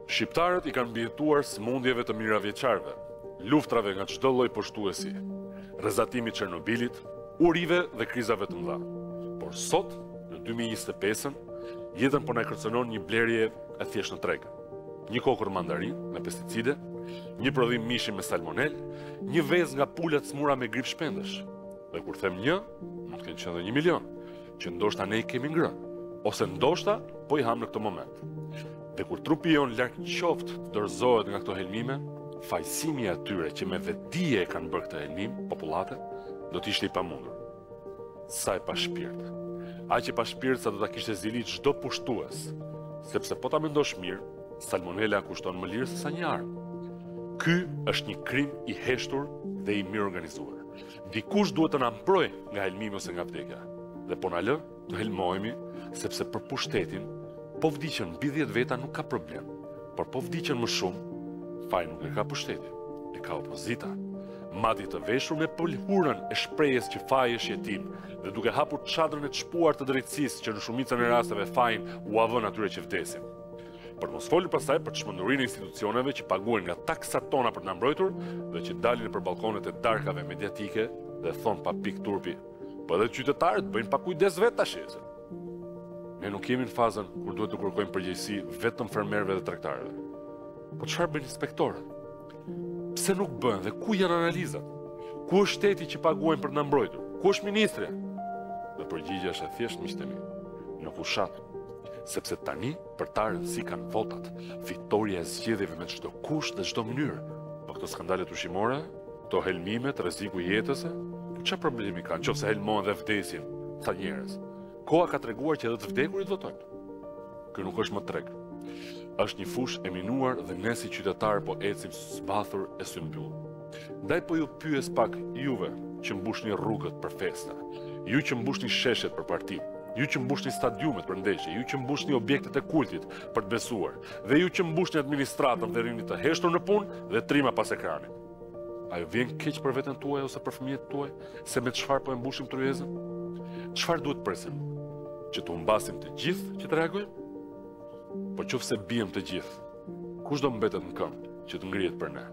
Shqiptarët i kanë mbijetuar sëmundjeve të miravjeçarëve, luftrave nga çdo lloj poshtuesi, rrezatimit Çernobilit, urive dhe krizave të mëdha. Por sot, në 2025-ën, jetën po na kërcënon një blerje e thjeshtë në treg. Një kokër mandarin me pesticide, një prodhim mishi me salmonel, një vezë nga pulat smura me grip shpendësh. Dhe kur them një, mund të kenë qenë 1 milion, që ndoshta ne i kemi ngrënë, ose ndoshta po i ham në këtë moment. Dhe kur trupi jon larg qoftë të dorëzohet nga këto helmime, fajsimi i atyre që me vetdije e kanë bërë këtë helmim, popullate, do të ishte i pamundur. Sa e pa shpirt. Aq e pa shpirt sa do ta kishte zilit çdo pushtues, sepse po ta mendosh mirë, salmonela kushton më lirë se sa një armë. Ky është një krim i heshtur dhe i mirë organizuar. Dikush duhet të na mbrojë nga helmimi ose nga vdekja. Dhe po na lë të helmohemi, sepse për pushtetin, po vdiqen mbi 10 veta nuk ka problem, por po vdiqen më shumë, faji nuk e ka pushteti, e ka opozita. Madje të veshur me pëlhurën e shprehjes që faji është jetim dhe duke hapur çadrën e çpuar të drejtësisë që në shumicën e rasteve fajin u avën atyre që vdesin. Për mos folur pastaj për çmendurinë e institucioneve që paguajnë nga taksat tona për të na mbrojtur dhe që dalin nëpër balkonet e darkave mediatike dhe thon pa pik turpi. Po edhe qytetarët bëjnë pa kujdes vetë tash. Ne nuk jemi në fazën kur duhet të kërkojmë përgjegjësi vetëm fermerëve dhe tregtarëve. Po çfarë bën inspektorët? Pse nuk bën dhe ku janë analizat? Ku është shteti që paguajnë për të na mbrojtur? Ku është ministri? Dhe përgjigjja është e thjeshtë, miqtë mi, në fushat. Sepse tani për ta rëndësi kanë votat, fitoria e zgjedhjeve me çdo kusht dhe çdo mënyrë. Po këto skandalet ushqimore, këto helmime të rreziku i jetës, çfarë problemi kanë nëse helmohen dhe vdesin sa njerëz? Koha ka treguar që edhe të vdekurit votojnë. Ky nuk është më treg. Është një fushë e minuar dhe ne si qytetarë po ecim zbathur e symbyll. Ndaj po ju pyes pak juve që mbushni rrugët për festa, ju që mbushni sheshet për parti, ju që mbushni stadiumet për ndeshje, ju që mbushni objektet e kultit për të besuar, dhe ju që mbushni administratën dhe rini të heshtur në punë dhe trima pas ekranit. A ju vjen keq për veten tuaj ose për fëmijët tuaj se me çfarë po e mbushim tryezën? Çfarë duhet presim? Që të humbasim të gjithë që të reagojmë? Po qofse bijem të gjithë, kush do mbetet në këmbë që të ngrihet për ne?